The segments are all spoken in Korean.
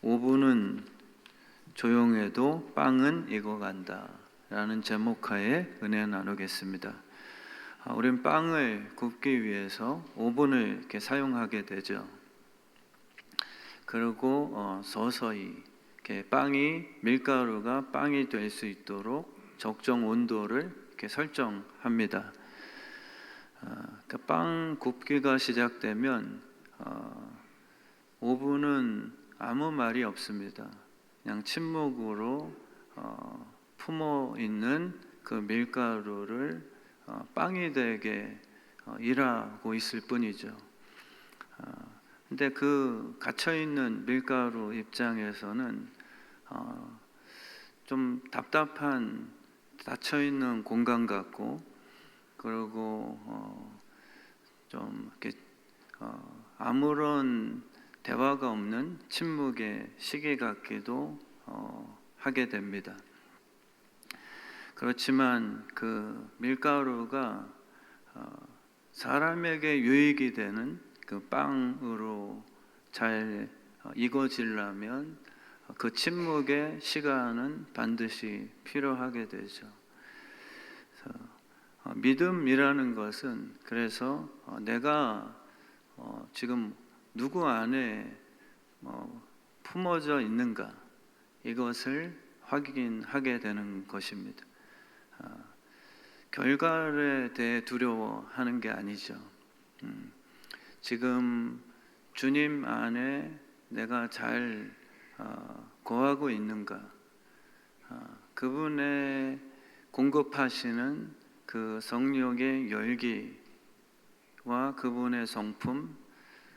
5분은 조용해도 빵은 익어간다 라는 제목하에 은혜 나누겠습니다. 우린 빵을 굽기 위해서 오븐을 이렇게 사용하게 되죠. 그리고 서서히 이렇게 밀가루가 빵이 될 수 있도록 적정 온도를 이렇게 설정합니다. 빵 굽기가 시작되면 오븐은 아무 말이 없습니다. 그냥 침묵으로 품어 있는 그 밀가루를 빵이 되게 일하고 있을 뿐이죠. 근데 그 갇혀 있는 밀가루 입장에서는 좀 답답한 닫혀 있는 공간 같고, 그리고 좀 이렇게 아무런 대화가 없는 침묵의 시기 같기도 하게 됩니다. 그렇지만 그 밀가루가 사람에게 유익이 되는 그 빵으로 잘 익어지려면 그 침묵의 시간은 반드시 필요하게 되죠. 믿음이라는 것은 그래서 내가 지금 누구 안에 품어져 있는가, 이것을 확인하게 되는 것입니다. 결과에 대해 두려워하는 게 아니죠. 지금 주님 안에 내가 잘 거하고 있는가, 그분의 공급하시는 그 성령의 열기와 그분의 성품,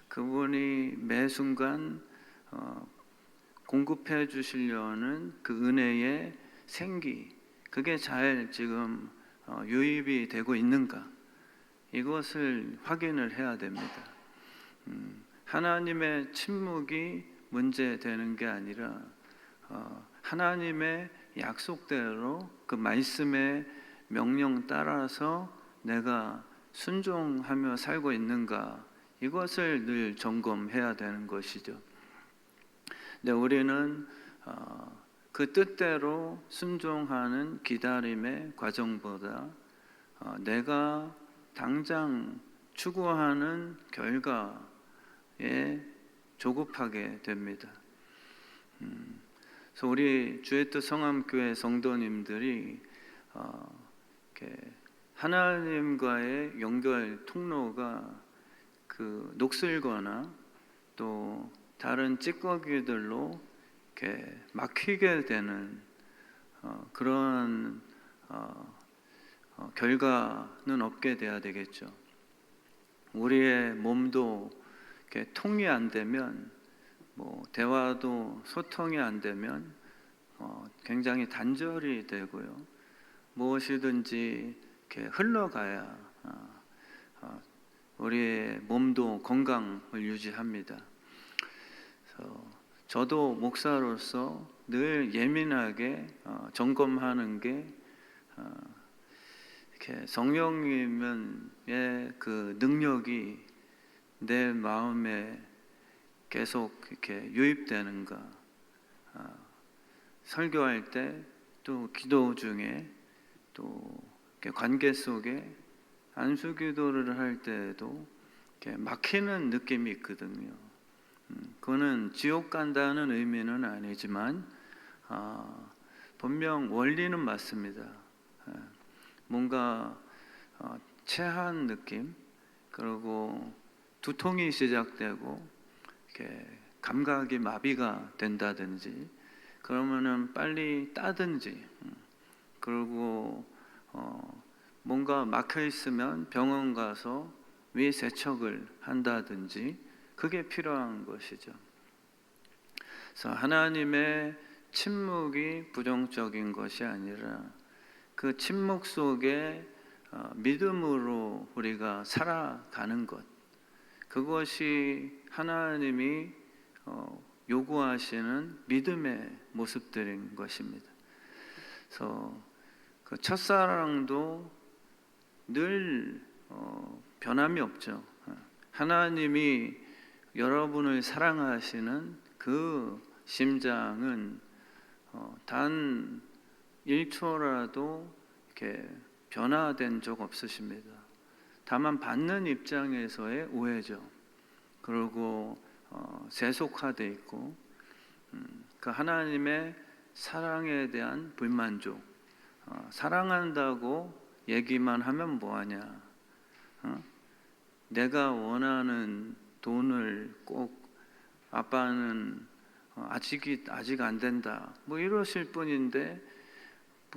그분이 매 순간 공급해 주시려는 그 은혜의 생기, 그게 잘 지금 유입이 되고 있는가, 이것을 확인을 해야 됩니다. 하나님의 침묵이 문제되는 게 아니라 하나님의 약속대로 그 말씀의 명령 따라서 내가 순종하며 살고 있는가, 이것을 늘 점검해야 되는 것이죠. 근데 우리는 그 뜻대로 순종하는 기다림의 과정보다 내가 당장 추구하는 결과에 조급하게 됩니다. 그래서 우리 주의 뜻 성암교회 성도님들이 하나님과의 연결 통로가 그 녹슬거나 또 다른 찌꺼기들로 이렇게 막히게 되는 그런 결과는 없게 돼야 되겠죠. 우리의 몸도 이렇게 통이 안 되면, 대화도 소통이 안 되면 굉장히 단절이 되고요. 무엇이든지 이렇게 흘러가야 우리의 몸도 건강을 유지합니다. 그래서 저도 목사로서 늘 예민하게 점검하는 게 이렇게 성령님의 그 능력이 내 마음에 계속 이렇게 유입되는가, 설교할 때 또 기도 중에 또 관계 속에 안수기도를 할 때에도 이렇게 막히는 느낌이 있거든요. 그거는 지옥 간다는 의미는 아니지만 분명 원리는 맞습니다. 뭔가 체한 느낌, 그리고 두통이 시작되고 이렇게 감각이 마비가 된다든지, 그러면은 빨리 따든지, 그리고 뭔가 막혀 있으면 병원 가서 위 세척을 한다든지, 그게 필요한 것이죠. 그래서 하나님의 침묵이 부정적인 것이 아니라 그 침묵 속에 믿음으로 우리가 살아가는 것, 그것이 하나님이 요구하시는 믿음의 모습들인 것입니다. 그래서 그 첫사랑도 늘 변함이 없죠. 하나님이 여러분을 사랑하시는 그 심장은 단 1초라도 이렇게 변화된 적 없으십니다. 다만 받는 입장에서의 오해죠. 그리고 세속화돼 있고 그 하나님의 사랑에 대한 불만족. 사랑한다고 얘기만 하면 뭐하냐? 내가 원하는 돈을 꼭 아빠는 아직 안 된다. 뭐 이러실 뿐인데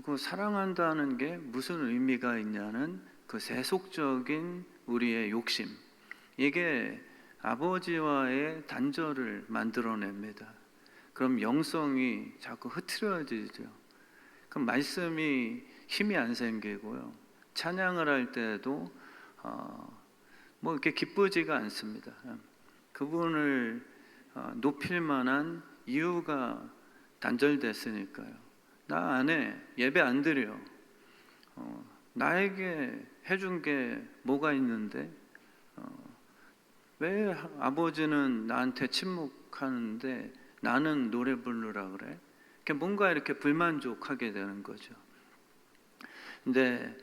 그 사랑한다는 게 무슨 의미가 있냐는 그 세속적인 우리의 욕심. 이게 아버지와의 단절을 만들어냅니다. 그럼 영성이 자꾸 흐트러지죠. 그럼 말씀이 힘이 안 생기고요. 찬양을 할 때도 뭐 이렇게 기쁘지가 않습니다. 그분을 높일 만한 이유가 단절됐으니까요. 나 안 해. 예배 안 드려. 나에게 해준 게 뭐가 있는데 왜 아버지는 나한테 침묵하는데 나는 노래 부르라 그래? 뭔가 이렇게 불만족하게 되는 거죠. 근데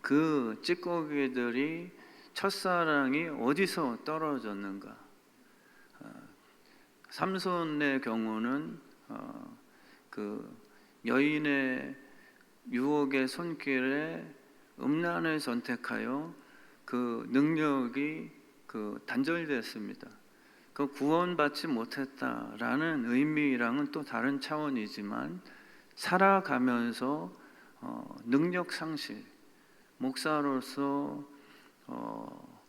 그 찌꺼기들이 첫사랑이 어디서 떨어졌는가? 삼손의 경우는 그 여인의 유혹의 손길에 음란을 선택하여 그 능력이 단절됐습니다. 그 구원받지 못했다라는 의미랑은 또 다른 차원이지만 살아가면서 능력 상실, 목사로서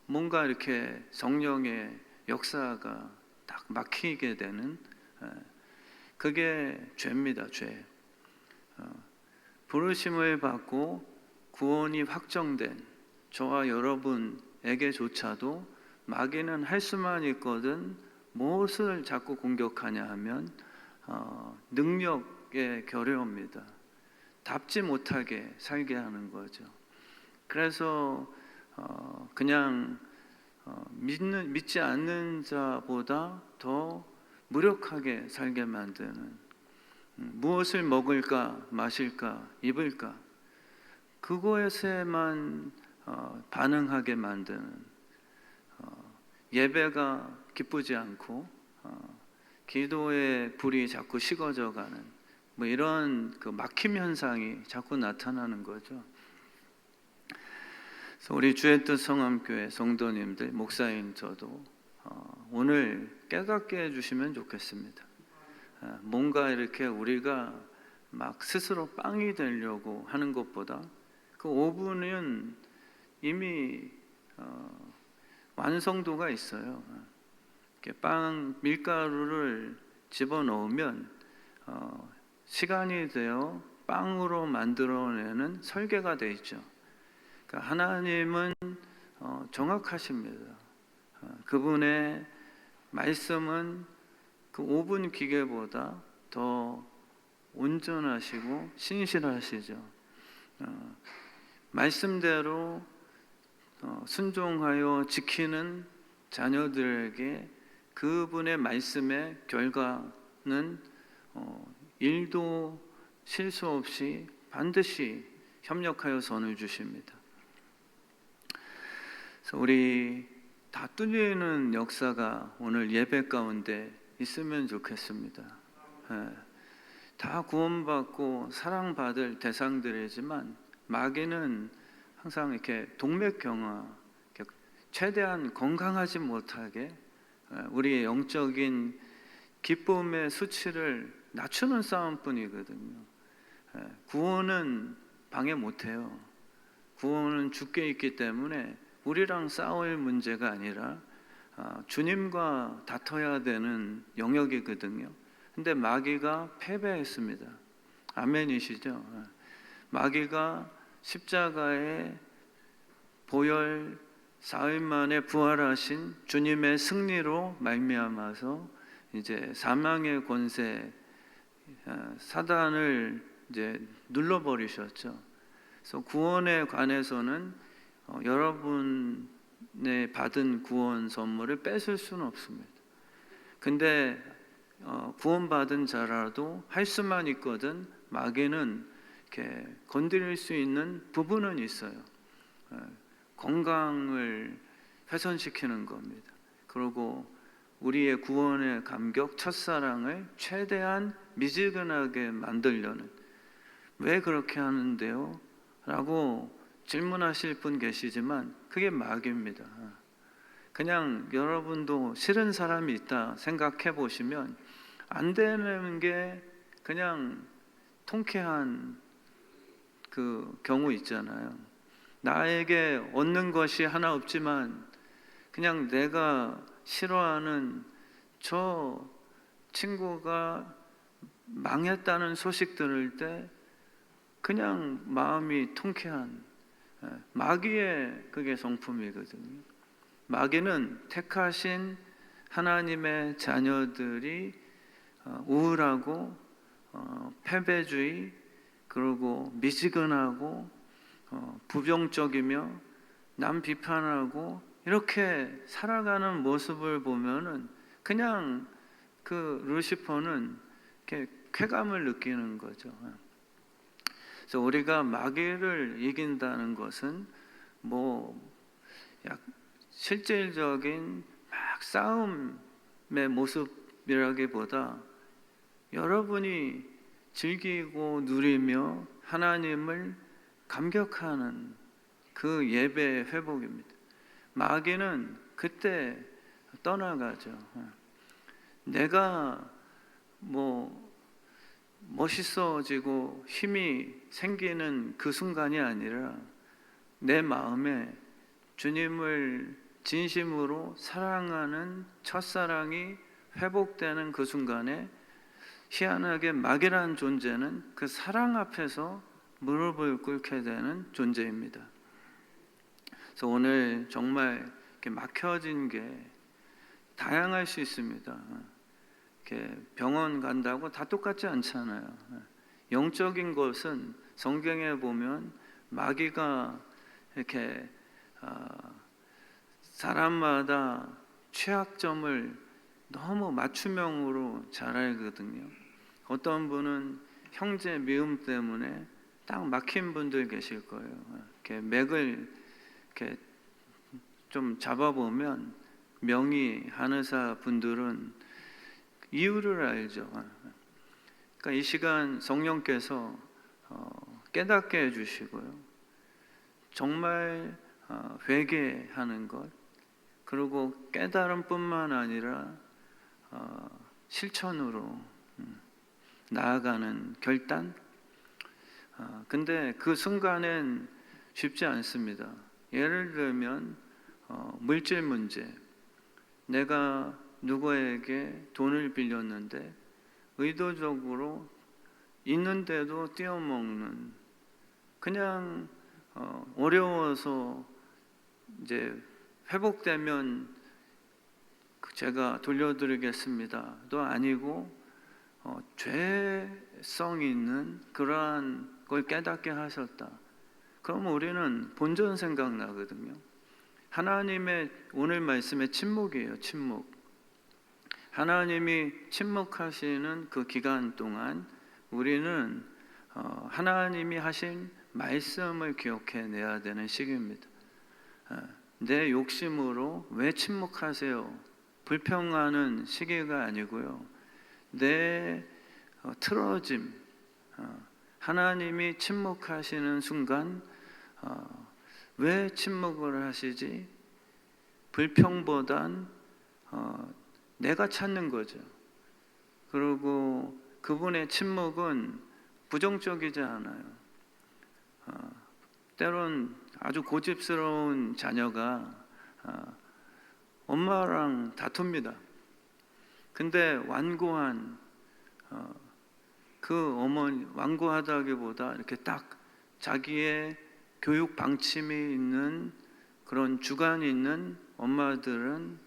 뭔가 이렇게 성령의 역사가 딱 막히게 되는 그게 죄입니다. 죄. 부르심을 받고 구원이 확정된 저와 여러분에게조차도 마귀는 할 수만 있거든 무엇을 자꾸 공격하냐 하면 능력의 결여입니다. 답지 못하게 살게 하는 거죠. 그래서 그냥 믿지 않는 자보다 더 무력하게 살게 만드는, 무엇을 먹을까 마실까 입을까 그것에만 반응하게 만드는, 예배가 기쁘지 않고 기도의 불이 자꾸 식어져가는 뭐 이런 그 막힘 현상이 자꾸 나타나는 거죠. 그래서 우리 주의 뜻 성함교회 성도님들, 목사인 저도 오늘 깨닫게 해주시면 좋겠습니다. 뭔가 이렇게 우리가 막 스스로 빵이 되려고 하는 것보다 그 오븐은 이미 완성도가 있어요. 이렇게 빵 밀가루를 집어넣으면 시간이 되어 빵으로 만들어내는 설계가 돼 있죠. 그러니까 하나님은 정확하십니다. 그분의 말씀은 그 오븐 기계보다 더 온전하시고 신실하시죠. 말씀대로 순종하여 지키는 자녀들에게 그분의 말씀의 결과는 일도 실수 없이 반드시 협력하여 선을 주십니다. 그래서 우리 다 뚫리는 역사가 오늘 예배 가운데 있으면 좋겠습니다. 다 구원받고 사랑받을 대상들이지만 마귀는 항상 이렇게 동맥경화, 최대한 건강하지 못하게 우리의 영적인 기쁨의 수치를 낮추는 싸움뿐이거든요. 구원은 방해 못해요. 구원은 주께 있기 때문에 우리랑 싸울 문제가 아니라 주님과 다퉈야 되는 영역이거든요. 근데 마귀가 패배했습니다. 아멘이시죠? 마귀가 십자가의 보혈 사흘 만에 부활하신 주님의 승리로 말미암아서 이제 사망의 권세 사단을 이제 눌러버리셨죠. 그래서 구원에 관해서는 여러분의 받은 구원 선물을 뺏을 수는 없습니다. 근데 구원받은 자라도 할 수만 있거든 마귀는 이렇게 건드릴 수 있는 부분은 있어요. 건강을 훼손시키는 겁니다. 그리고 우리의 구원의 감격, 첫사랑을 최대한 미지근하게 만들려는, 왜 그렇게 하는데요? 라고 질문하실 분 계시지만 그게 마귀입니다. 그냥 여러분도 싫은 사람이 있다 생각해 보시면 안 되는 게 그냥 통쾌한 그 경우 있잖아요. 나에게 얻는 것이 하나 없지만 그냥 내가 싫어하는 저 친구가 망했다는 소식 들을 때 그냥 마음이 통쾌한, 마귀의 그게 성품이거든요. 마귀는 택하신 하나님의 자녀들이 우울하고 패배주의, 그리고 미지근하고 부정적이며 남 비판하고 이렇게 살아가는 모습을 보면은 그냥 그 루시퍼는 이렇게 쾌감을 느끼는 거죠. 그래서 우리가 마귀를 이긴다는 것은 실질적인 막 싸움의 모습이라기보다 여러분이 즐기고 누리며 하나님을 감격하는 그 예배의 회복입니다. 마귀는 그때 떠나가죠. 내가 멋있어지고 힘이 생기는 그 순간이 아니라 내 마음에 주님을 진심으로 사랑하는 첫사랑이 회복되는 그 순간에 희한하게 마귀라는 존재는 그 사랑 앞에서 무릎을 꿇게 되는 존재입니다. 그래서 오늘 정말 이렇게 막혀진 게 다양할 수 있습니다. 이렇게 병원 간다고 다 똑같지 않잖아요. 영적인 것은 성경에 보면 마귀가 이렇게 사람마다 취약점을 너무 맞춤형으로 잘 알거든요. 어떤 분은 형제 미움 때문에 딱 막힌 분들 계실 거예요. 이렇게 맥을 이렇게 좀 잡아보면 명의 한의사 분들은 이유를 알죠. 그러니까 이 시간 성령께서 깨닫게 해주시고요. 정말 회개하는 것, 그리고 깨달음뿐만 아니라 실천으로 나아가는 결단. 근데 그 순간엔 쉽지 않습니다. 예를 들면 물질 문제, 내가 누구에게 돈을 빌렸는데 의도적으로 있는데도 띄어먹는, 그냥 어려워서 이제 회복되면 제가 돌려드리겠습니다도 아니고 죄성 있는 그러한 걸 깨닫게 하셨다. 그러면 우리는 본전 생각나거든요. 하나님의 오늘 말씀의 침묵이에요. 침묵. 하나님이 침묵하시는 그 기간 동안 우리는 하나님이 하신 말씀을 기억해내야 되는 시기입니다. 내 욕심으로 왜 침묵하세요? 불평하는 시기가 아니고요. 내 틀어짐, 하나님이 침묵하시는 순간 왜 침묵을 하시지? 불평보단 내가 찾는 거죠. 그리고 그분의 침묵은 부정적이지 않아요. 때론 아주 고집스러운 자녀가 엄마랑 다툽니다. 근데 완고한 그 어머니, 완고하다기보다 이렇게 딱 자기의 교육 방침이 있는 그런 주관이 있는 엄마들은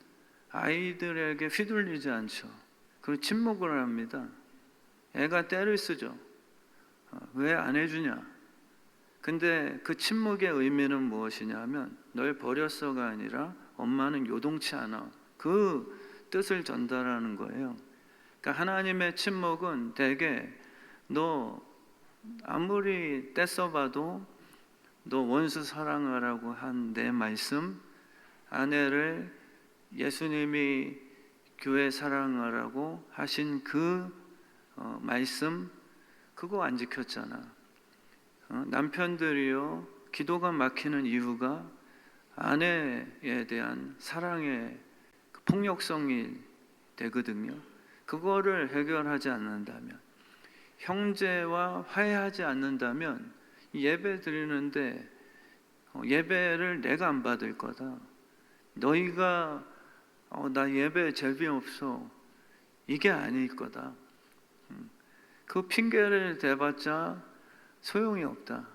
아이들에게 휘둘리지 않죠. 그리고 침묵을 합니다. 애가 떼를 쓰죠. 왜 안 해주냐? 근데 그 침묵의 의미는 무엇이냐면 널 버렸어가 아니라 엄마는 요동치 않아. 그 뜻을 전달하는 거예요. 그러니까 하나님의 침묵은 대개 너 아무리 떼써봐도 너 원수 사랑하라고 한 내 말씀, 아내를 예수님이 교회 사랑하라고 하신 그 말씀, 그거 안 지켰잖아. 남편들이요, 기도가 막히는 이유가 아내에 대한 사랑의 폭력성이 되거든요. 그거를 해결하지 않는다면, 형제와 화해하지 않는다면 예배 드리는데 예배를 내가 안 받을 거다. 너희가 나 예배 재미없어, 이게 아닐 거다. 그 핑계를 대봤자 소용이 없다.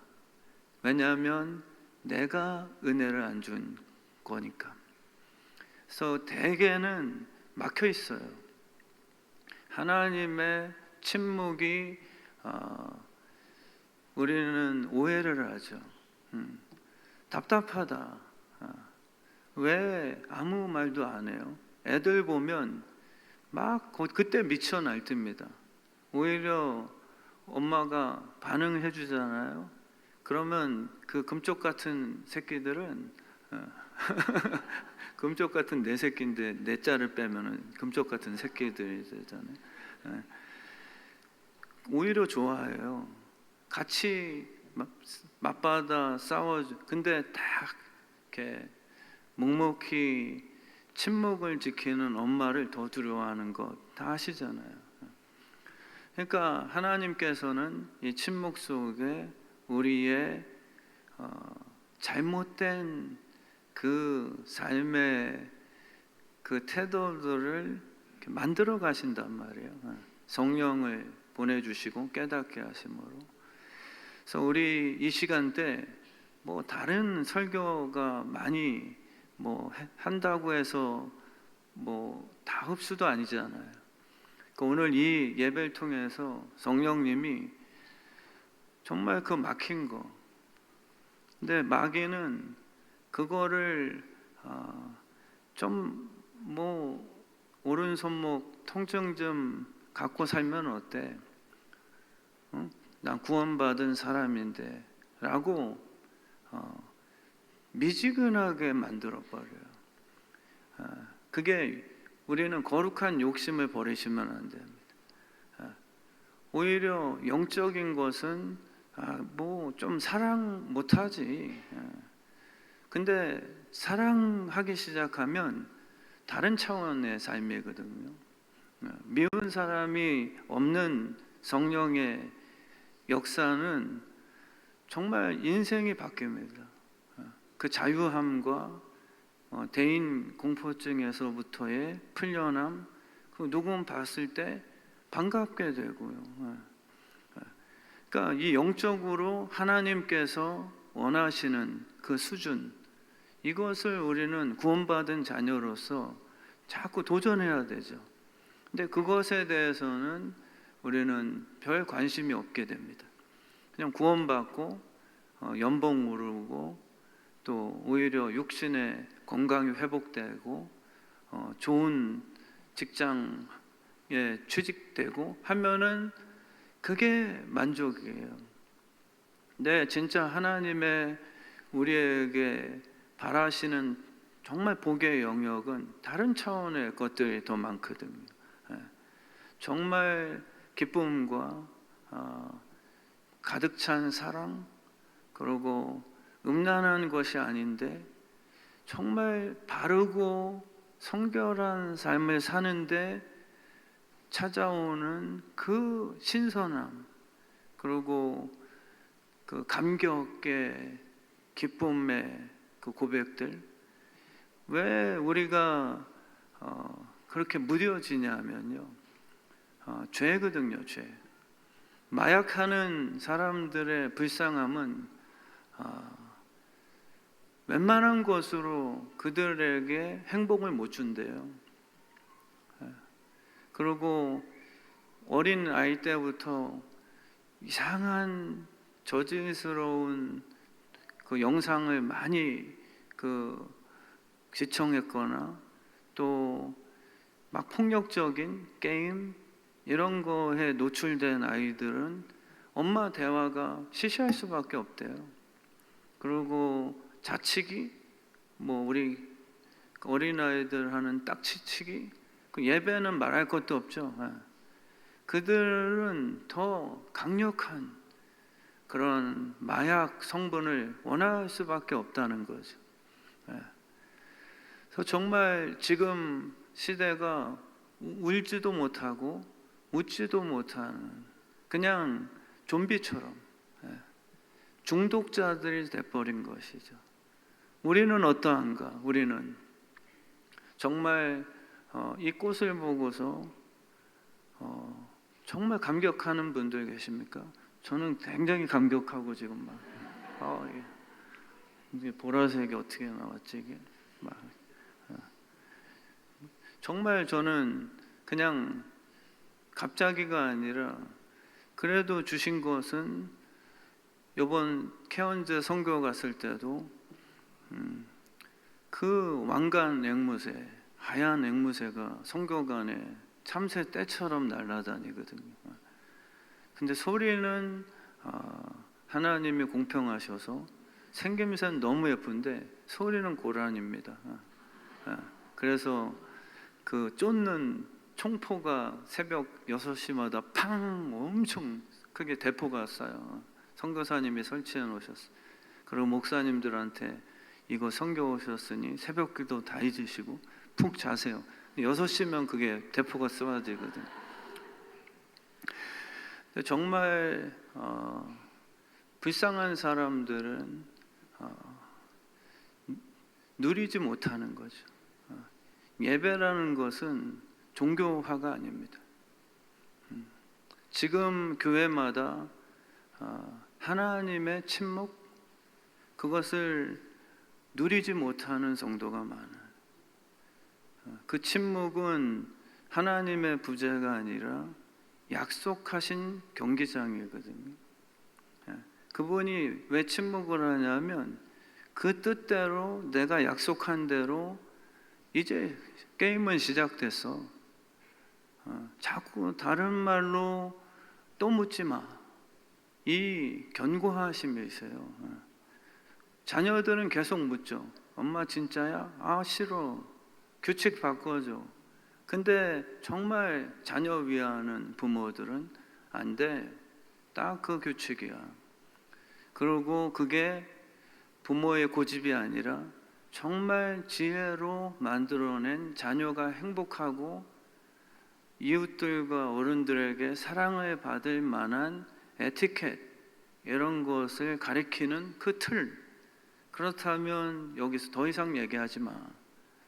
왜냐하면 내가 은혜를 안 준 거니까. 그래서 대개는 막혀 있어요. 하나님의 침묵이 우리는 오해를 하죠. 답답하다. 왜 아무 말도 안 해요? 애들 보면 막 그때 미쳐 날듭니다. 오히려 엄마가 반응해 주잖아요. 그러면 그 금쪽 같은 새끼들은 금쪽 같은 내 새끼인데 내 자를 빼면은 금쪽 같은 새끼들이 되잖아요. 오히려 좋아해요. 같이 맞받아 싸워줘. 근데 딱 이렇게 묵묵히 침묵을 지키는 엄마를 더 두려워하는 것 다 아시잖아요. 그러니까 하나님께서는 이 침묵 속에 우리의 잘못된 그 삶의 그 태도들을 만들어 가신단 말이에요. 성령을 보내주시고 깨닫게 하심으로. 그래서 우리 이 시간 때 뭐 다른 설교가 많이 뭐 한다고 해서 뭐 다 흡수도 아니잖아요. 그러니까 오늘 이 예배를 통해서 성령님이 정말 그 막힌 거, 근데 마귀는 그거를 좀 뭐 오른손목 통증 좀 갖고 살면 어때? 난 구원받은 사람인데 라고 미지근하게 만들어 버려요. 그게 우리는 거룩한 욕심을 버리시면 안 됩니다. 오히려 영적인 것은 뭐 좀 사랑 못하지. 근데 사랑하기 시작하면 다른 차원의 삶이거든요. 미운 사람이 없는 성령의 역사는 정말 인생이 바뀝니다. 그 자유함과 대인 공포증에서부터의 풀려남, 그 누군 봤을 때 반갑게 되고요. 그러니까 이 영적으로 하나님께서 원하시는 그 수준, 이것을 우리는 구원받은 자녀로서 자꾸 도전해야 되죠. 근데 그것에 대해서는 우리는 별 관심이 없게 됩니다. 그냥 구원받고 연봉 오르고 또 오히려 육신의 건강이 회복되고 좋은 직장에 취직되고 하면은 그게 만족이에요. 근데 진짜 하나님의 우리에게 바라시는 정말 복의 영역은 다른 차원의 것들이 더 많거든요. 정말 기쁨과 가득 찬 사랑, 그리고 음란한 것이 아닌데 정말 바르고 성결한 삶을 사는데 찾아오는 그 신선함, 그리고 그 감격의 기쁨의 그 고백들, 왜 우리가 그렇게 무뎌지냐면요, 죄거든요. 죄. 마약하는 사람들의 불쌍함은 웬만한 것으로 그들에게 행복을 못 준대요. 그리고 어린 아이 때부터 이상한 저질스러운 그 영상을 많이 시청했거나 또 막 폭력적인 게임, 이런 거에 노출된 아이들은 엄마 대화가 시시할 수밖에 없대요. 그리고 자치기, 뭐 우리 어린아이들 하는 딱지치기, 그 예배는 말할 것도 없죠. 그들은 더 강력한 그런 마약 성분을 원할 수밖에 없다는 거죠. 그래서 정말 지금 시대가 울지도 못하고 웃지도 못하는 그냥 좀비처럼 중독자들이 돼버린 것이죠. 우리는 어떠한가? 우리는 정말 이 꽃을 보고서 정말 감격하는 분들 계십니까? 저는 굉장히 감격하고 지금 막 이게 보라색이 어떻게 나왔지 이게 막 정말 저는 그냥 갑자기가 아니라 그래도 주신 것은 이번 케언즈 선교 갔을 때도 그 왕관 앵무새, 하얀 앵무새가 선교관에 참새 떼처럼 날아다니거든요. 근데 소리는 하나님이 공평하셔서 생김새는 너무 예쁜데 소리는 고란입니다. 그래서 그 쫓는 총포가 새벽 6시마다 팡 엄청 크게 대포가 쏴요. 선교사님이 설치해 놓으셨어요. 그리고 목사님들한테 이거 선교 오셨으니 새벽기도 다 잊으시고 푹 자세요. 6시면 그게 대포가 쏘아지거든요. 정말 불쌍한 사람들은 누리지 못하는 거죠. 예배라는 것은 종교화가 아닙니다. 지금 교회마다 하나님의 침묵, 그것을 누리지 못하는 성도가 많아요. 그 침묵은 하나님의 부재가 아니라 약속하신 경기장이거든요. 그분이 왜 침묵을 하냐면 그 뜻대로 내가 약속한 대로 이제 게임은 시작됐어. 자꾸 다른 말로 또 묻지 마. 이 견고하심이 있어요. 자녀들은 계속 묻죠. 엄마 진짜야? 아 싫어. 규칙 바꿔줘. 근데 정말 자녀 위하는 부모들은 안 돼. 딱 그 규칙이야. 그리고 그게 부모의 고집이 아니라 정말 지혜로 만들어낸 자녀가 행복하고 이웃들과 어른들에게 사랑을 받을 만한 에티켓, 이런 것을 가리키는 그 틀. 그렇다면 여기서 더 이상 얘기하지 마.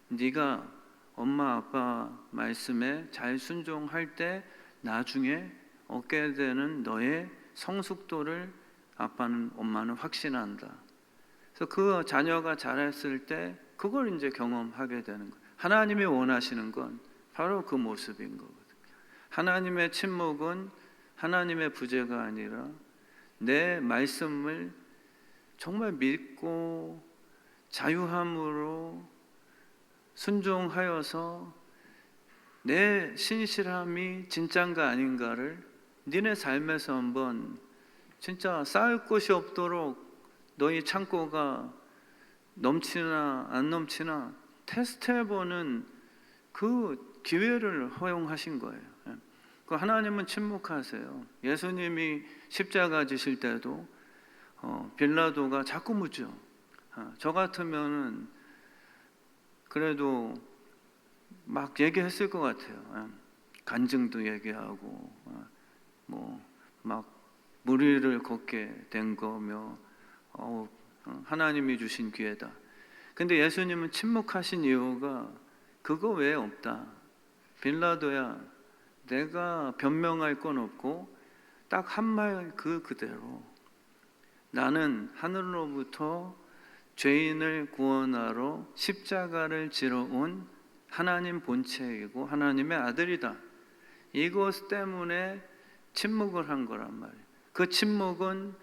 네가 엄마 아빠 말씀에 잘 순종할 때 나중에 얻게 되는 너의 성숙도를 아빠는 엄마는 확신한다. 그래서 그 자녀가 잘했을 때 그걸 이제 경험하게 되는 거예요. 하나님이 원하시는 건 바로 그 모습인 거거든요. 하나님의 침묵은 하나님의 부재가 아니라 내 말씀을 정말 믿고 자유함으로 순종하여서 내 신실함이 진짠가 아닌가를 니네 삶에서 한번 진짜 쌓을 곳이 없도록 너희 창고가 넘치나 안 넘치나 테스트해보는 그 기회를 허용하신 거예요. 그 하나님은 침묵하세요. 예수님이 십자가 지실 때도 빌라도가 자꾸 묻죠. 저 같으면은 그래도 막 얘기했을 것 같아요. 간증도 얘기하고 뭐 막 무리를 걷게 된 거며 하나님이 주신 기회다. 근데 예수님은 침묵하신 이유가 그거 외에 없다. 빌라도야, 내가 변명할 건 없고 딱 한 말 그대로 나는 하늘로부터 죄인을 구원하러 십자가를 지러 온 하나님 본체이고 하나님의 아들이다. 이것 때문에 침묵을 한 거란 말이에요. 그 침묵은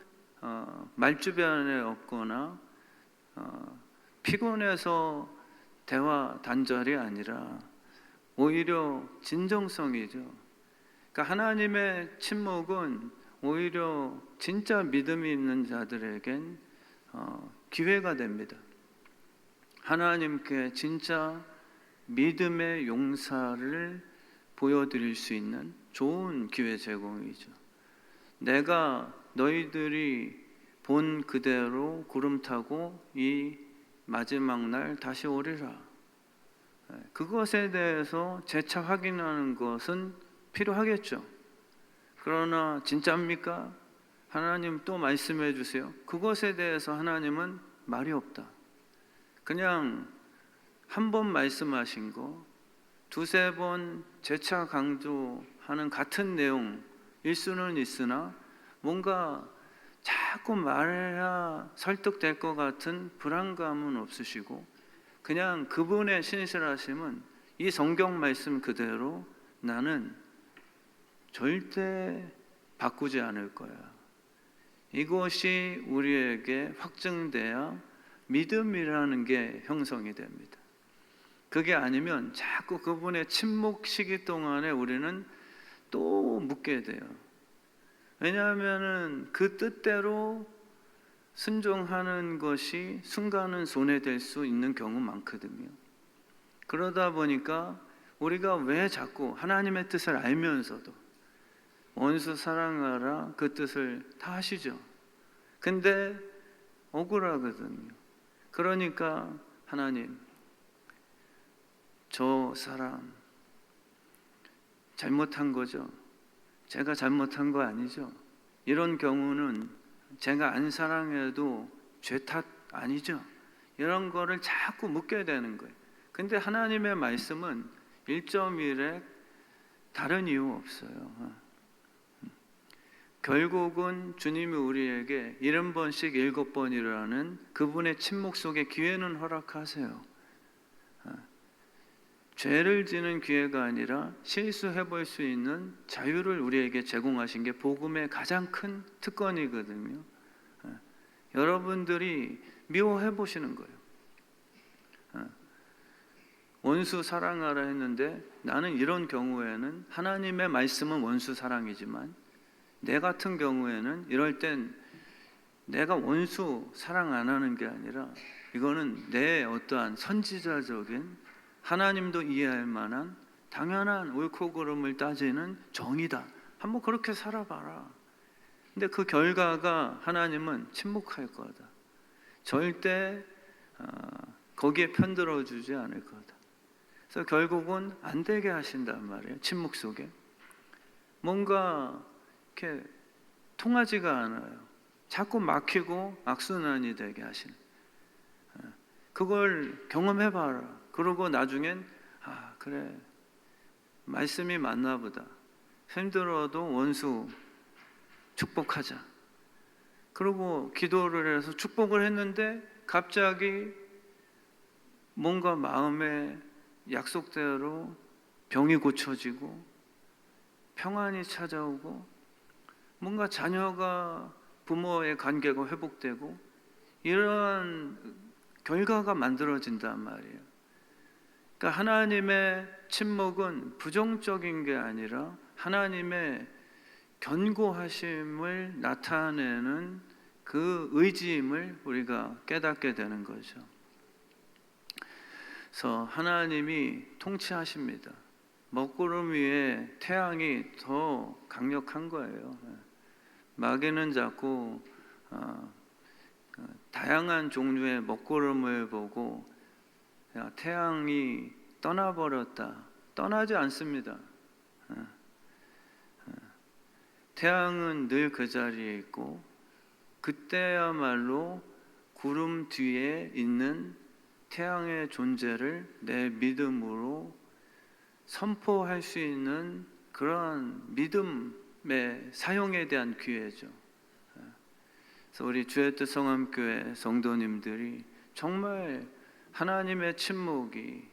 말주변에 없거나 피곤해서 대화 단절이 아니라 오히려 진정성이죠. 그러니까 하나님의 침묵은 오히려 진짜 믿음이 있는 자들에겐 기회가 됩니다. 하나님께 진짜 믿음의 용사를 보여드릴 수 있는 좋은 기회 제공이죠. 내가 너희들이 본 그대로 구름 타고 이 마지막 날 다시 오리라. 그것에 대해서 재차 확인하는 것은 필요하겠죠. 그러나 진짜입니까? 하나님 또 말씀해 주세요. 그것에 대해서 하나님은 말이 없다. 그냥 한 번 말씀하신 거 두세 번 재차 강조하는 같은 내용일 수는 있으나 뭔가 자꾸 말해야 설득될 것 같은 불안감은 없으시고 그냥 그분의 신실하심은 이 성경 말씀 그대로 나는 절대 바꾸지 않을 거야. 이것이 우리에게 확증돼야 믿음이라는 게 형성이 됩니다. 그게 아니면 자꾸 그분의 침묵 시기 동안에 우리는 또 묻게 돼요. 왜냐하면 그 뜻대로 순종하는 것이 순간은 손해될 수 있는 경우 많거든요. 그러다 보니까 우리가 왜 자꾸 하나님의 뜻을 알면서도 원수 사랑하라 그 뜻을 다 하시죠. 근데 억울하거든요. 그러니까 하나님, 저 사람 잘못한 거죠. 제가 잘못한 거 아니죠. 이런 경우는 제가 안 사랑해도 죄 탓 아니죠. 이런 거를 자꾸 묻게 되는 거예요. 근데 하나님의 말씀은 1.1에 다른 이유 없어요. 결국은 주님이 우리에게 70번씩 7번이라는 그분의 침묵 속에 기회는 허락하세요. 죄를 지는 기회가 아니라 실수해 볼 수 있는 자유를 우리에게 제공하신 게 복음의 가장 큰 특권이거든요. 여러분들이 미워해 보시는 거예요. 원수 사랑하라 했는데 나는 이런 경우에는 하나님의 말씀은 원수 사랑이지만 내 같은 경우에는 이럴 땐 내가 원수 사랑 안 하는 게 아니라 이거는 내 어떠한 선지자적인 하나님도 이해할 만한 당연한 옳고 그름을 따지는 정의다. 한번 그렇게 살아봐라. 근데 그 결과가 하나님은 침묵할 거다. 절대 거기에 편들어 주지 않을 거다. 그래서 결국은 안 되게 하신단 말이에요. 침묵 속에 뭔가 이렇게 통하지가 않아요. 자꾸 막히고 악순환이 되게 하시는. 그걸 경험해봐라. 그러고 나중엔 그래 말씀이 맞나 보다. 힘들어도 원수 축복하자. 그리고 기도를 해서 축복을 했는데 갑자기 뭔가 마음에 약속대로 병이 고쳐지고 평안이 찾아오고 뭔가 자녀가 부모의 관계가 회복되고 이러한 결과가 만들어진단 말이에요. 그러니까 하나님의 침묵은 부정적인 게 아니라 하나님의 견고하심을 나타내는 그 의지임을 우리가 깨닫게 되는 거죠. 그래서 하나님이 통치하십니다. 먹구름 위에 태양이 더 강력한 거예요. 마귀는 자꾸 다양한 종류의 먹구름을 보고 태양이 떠나버렸다. 떠나지 않습니다. 태양은 늘 그 자리에 있고 그때야말로 구름 뒤에 있는 태양의 존재를 내 믿음으로 선포할 수 있는 그러한 믿음의 사용에 대한 기회죠. 그래서 우리 주의 뜻 성함교회 성도님들이 정말 하나님의 침묵이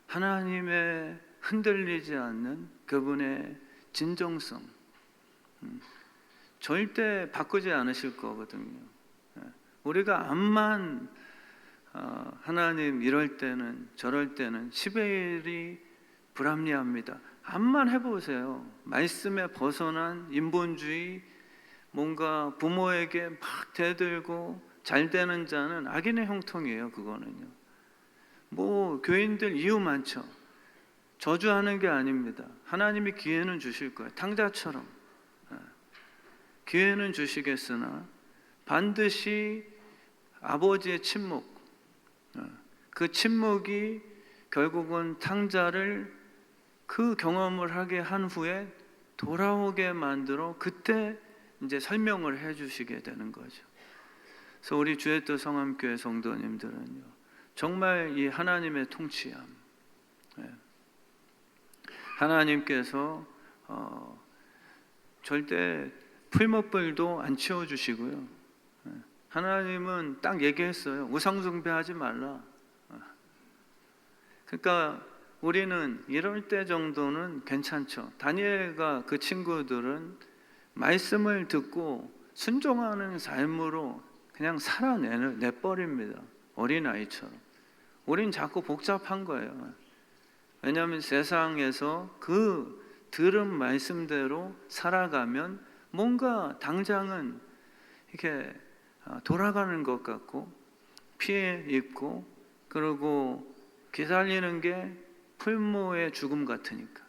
하나님의 흔들리지 않는 그분의 진정성 절대 바꾸지 않으실 거거든요. 우리가 암만 하나님 이럴 때는 저럴 때는 10의 1이 불합리합니다. 암만 해보세요. 말씀에 벗어난 인본주의, 뭔가 부모에게 막 대들고 잘 되는 자는 악인의 형통이에요. 그거는요. 뭐 교인들 이유 많죠. 저주하는 게 아닙니다. 하나님이 기회는 주실 거예요. 탕자처럼 기회는 주시겠으나 반드시 아버지의 침묵, 그 침묵이 결국은 탕자를 그 경험을 하게 한 후에 돌아오게 만들어 그때 이제 설명을 해주시게 되는 거죠. 그래서 우리 주의 뜻 성함교회 성도님들은요, 정말 이 하나님의 통치함, 하나님께서 절대 풀무불도 안 치워주시고요. 하나님은 딱 얘기했어요. 우상숭배하지 말라. 그러니까 우리는 이럴 때 정도는 괜찮죠. 다니엘과 그 친구들은 말씀을 듣고 순종하는 삶으로 그냥 살아내버립니다. 어린아이처럼. 우린 자꾸 복잡한 거예요. 왜냐하면 세상에서 그 들은 말씀대로 살아가면 뭔가 당장은 이렇게 돌아가는 것 같고 피해 입고 그리고 기다리는 게 풀무의 죽음 같으니까.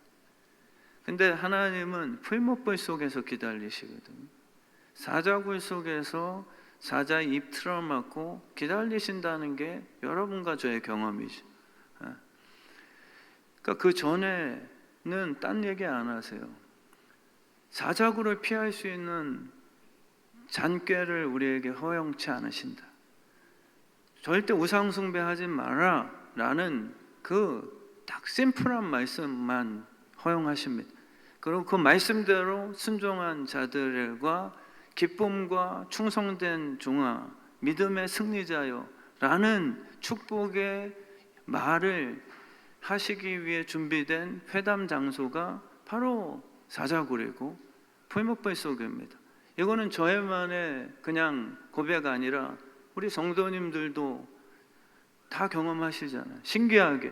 근데 하나님은 풀무불 속에서 기다리시거든요. 사자굴 속에서 사자의 입 틀어막고 기다리신다는 게 여러분과 저의 경험이죠. 그러니까 그 전에는 딴 얘기 안 하세요. 사자굴을 피할 수 있는 잔꾀를 우리에게 허용치 않으신다. 절대 우상숭배하지 마라 라는 그 딱 심플한 말씀만 허용하십니다. 그리고 그 말씀대로 순종한 자들과 기쁨과 충성된 종아, 믿음의 승리자여 라는 축복의 말을 하시기 위해 준비된 회담 장소가 바로 사자굴이고 풀무불 속입니다. 이거는 저의만의 그냥 고백 아니라 우리 성도님들도 다 경험하시잖아요. 신기하게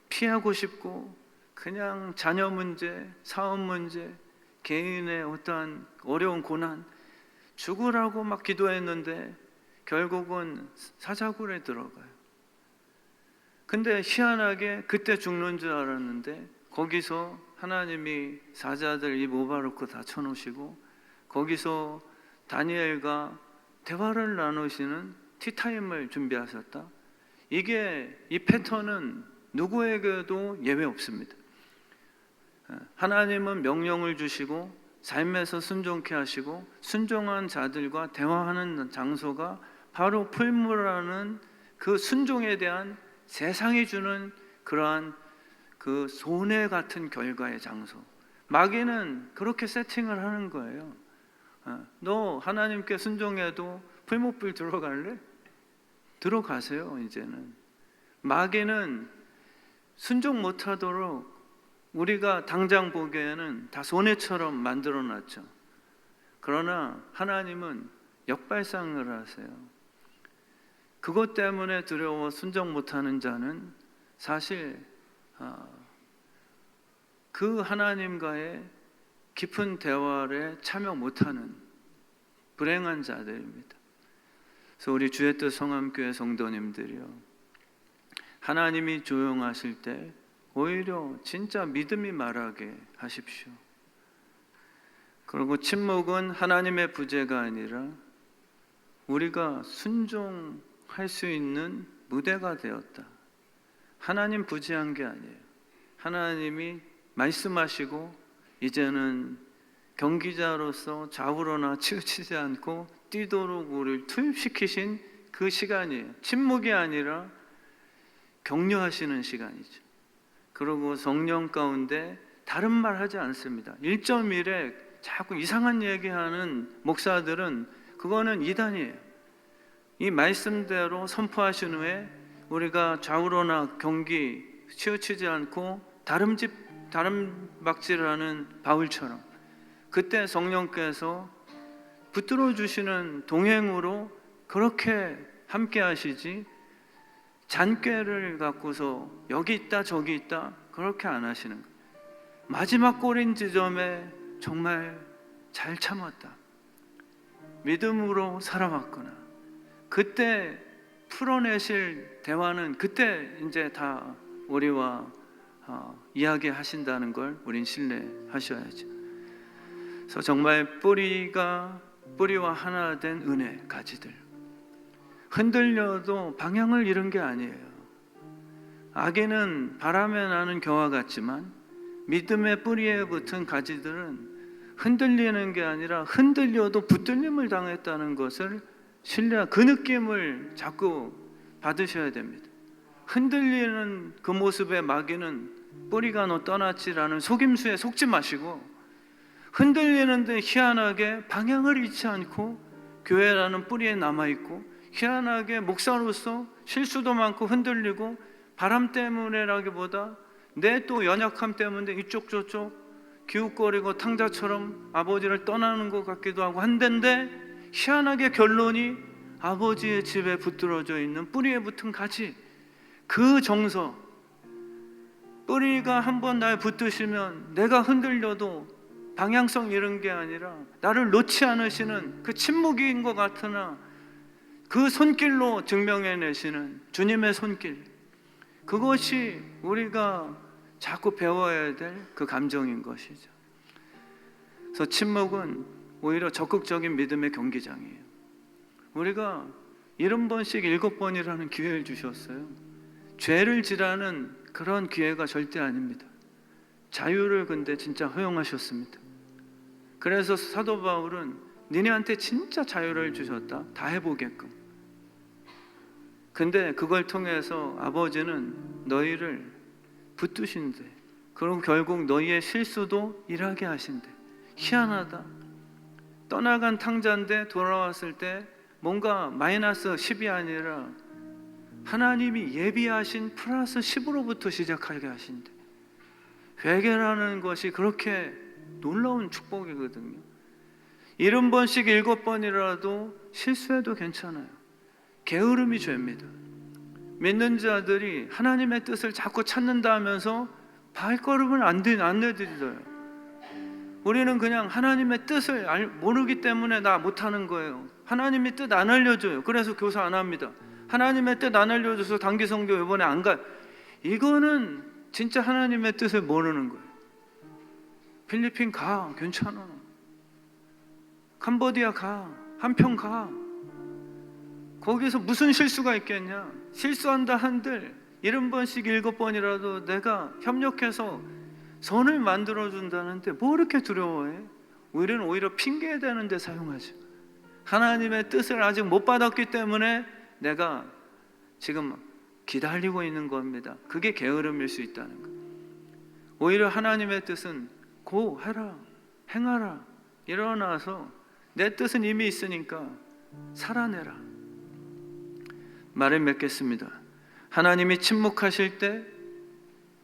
피하고 싶고 그냥 자녀 문제, 사업 문제, 개인의 어떠한 어려운 고난 죽으라고 막 기도했는데 결국은 사자굴에 들어가요. 근데 희한하게 그때 죽는 줄 알았는데 거기서 하나님이 사자들 입 오바놓고 다 쳐놓으시고 거기서 다니엘과 대화를 나누시는 티타임을 준비하셨다. 이 패턴은 누구에게도 예외 없습니다. 하나님은 명령을 주시고 삶에서 순종케 하시고 순종한 자들과 대화하는 장소가 바로 풀무라는 그 순종에 대한 세상이 주는 그러한 그 손해 같은 결과의 장소. 마귀는 그렇게 세팅을 하는 거예요. 너 하나님께 순종해도 풀무불 들어갈래? 들어가세요. 이제는 마귀는 순종 못하도록 우리가 당장 보기에는 다 손해처럼 만들어놨죠. 그러나 하나님은 역발상을 하세요. 그것 때문에 두려워 순종 못하는 자는 사실 그 하나님과의 깊은 대화에 참여 못하는 불행한 자들입니다. 그래서 우리 주의 뜻 성함교회 성도님들이요, 하나님이 조용하실 때 오히려 진짜 믿음이 말하게 하십시오. 그리고 침묵은 하나님의 부재가 아니라 우리가 순종할 수 있는 무대가 되었다. 하나님 부재한 게 아니에요. 하나님이 말씀하시고 이제는 경기자로서 좌우로나 치우치지 않고 뛰도록 우리를 투입시키신 그 시간이에요. 침묵이 아니라 격려하시는 시간이죠. 그리고 성령 가운데 다른 말 하지 않습니다. 1.1에 자꾸 이상한 얘기하는 목사들은 그거는 이단이에요. 이 말씀대로 선포하신 후에 우리가 좌우로나 경기 치우치지 않고 다름박질을 하는 바울처럼 그때 성령께서 붙들어 주시는 동행으로 그렇게 함께 하시지, 잔꾀를 갖고서 여기 있다 저기 있다 그렇게 안 하시는 거예요. 마지막 꼬린 지점에 정말 잘 참았다. 믿음으로 살아왔구나. 그때 풀어내실 대화는 그때 이제 다 우리와 이야기하신다는 걸 우린 신뢰하셔야죠. 그래서 정말 뿌리와 하나 된 은혜 가지들, 흔들려도 방향을 잃은 게 아니에요. 아기는 바람에 나는 겨와 같지만 믿음의 뿌리에 붙은 가지들은 흔들리는 게 아니라 흔들려도 붙들림을 당했다는 것을 그 느낌을 자꾸 받으셔야 됩니다. 흔들리는 그 모습의 마귀는 뿌리가 너 떠났지라는 속임수에 속지 마시고, 흔들리는데 희한하게 방향을 잃지 않고 교회라는 뿌리에 남아있고, 희한하게 목사로서 실수도 많고 흔들리고, 바람 때문에라기보다 내 또 연약함 때문에 이쪽 저쪽 기웃거리고 탕자처럼 아버지를 떠나는 것 같기도 하고 한데, 희한하게 결론이 아버지의 집에 붙들어져 있는 뿌리에 붙은 가지, 그 정서, 뿌리가 한번 날 붙드시면 내가 흔들려도 방향성 잃은 게 아니라 나를 놓지 않으시는 그 침묵인 것 같으나 그 손길로 증명해내시는 주님의 손길, 그것이 우리가 자꾸 배워야 될 그 감정인 것이죠. 그래서 침묵은 오히려 적극적인 믿음의 경기장이에요. 우리가 70번씩 7번이라는 기회를 주셨어요. 죄를 지라는 그런 기회가 절대 아닙니다. 자유를 근데 진짜 허용하셨습니다. 그래서 사도 바울은 니네한테 진짜 자유를 주셨다, 다 해보게끔. 근데 그걸 통해서 아버지는 너희를 붙드신대. 그리고 결국 너희의 실수도 일하게 하신대. 희한하다. 떠나간 탕자인데 돌아왔을 때 뭔가 마이너스 10이 아니라 하나님이 예비하신 플러스 10으로부터 시작하게 하신대. 회개라는 것이 그렇게 놀라운 축복이거든요. 70번씩 7번이라도 실수해도 괜찮아요. 게으름이 죄입니다. 믿는 자들이 하나님의 뜻을 자꾸 찾는다 하면서 발걸음을 안 내디뎌요. 우리는 그냥 하나님의 뜻을 모르기 때문에 나 못하는 거예요. 하나님이 뜻 안 알려줘요. 그래서 교사 안 합니다. 하나님의 뜻 안 알려줘서 단기 성교 이번에 안 가요. 이거는 진짜 하나님의 뜻을 모르는 거예요. 필리핀 가, 괜찮아. 캄보디아 가, 한평 가. 거기서 무슨 실수가 있겠냐. 실수한다 한들 70번씩 7번이라도 내가 협력해서 선을 만들어준다는데 뭐 이렇게 두려워해? 우리는 오히려 핑계대는 데 사용하죠. 하나님의 뜻을 아직 못 받았기 때문에 내가 지금 기다리고 있는 겁니다. 그게 게으름일 수 있다는 거. 오히려 하나님의 뜻은 고 해라, 행하라, 일어나서 내 뜻은 이미 있으니까 살아내라. 말을 맺겠습니다. 하나님이 침묵하실 때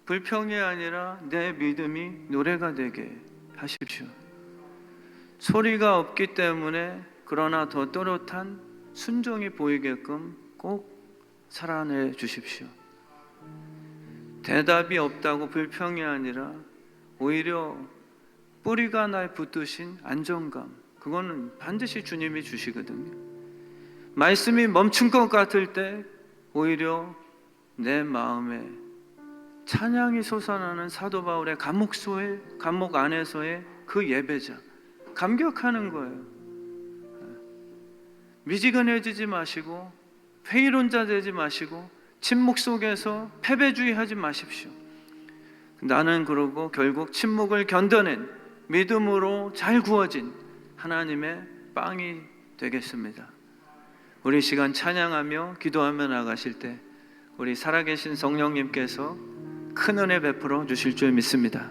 불평이 아니라 내 믿음이 노래가 되게 하십시오. 소리가 없기 때문에 그러나 더 또렷한 순종이 보이게끔 꼭 살아내 주십시오. 대답이 없다고 불평이 아니라 오히려 뿌리가 날 붙드신 안정감, 그거는 반드시 주님이 주시거든요. 말씀이 멈춘 것 같을 때 오히려 내 마음에 찬양이 솟아나는 사도 바울의 감옥 안에서의 그 예배자, 감격하는 거예요. 미지근해지지 마시고 회의론자 되지 마시고 침묵 속에서 패배주의하지 마십시오. 나는 그러고 결국 침묵을 견뎌낸 믿음으로 잘 구워진 하나님의 빵이 되겠습니다. 우리 시간 찬양하며 기도하며 나가실 때 우리 살아계신 성령님께서 큰 은혜 베풀어 주실 줄 믿습니다.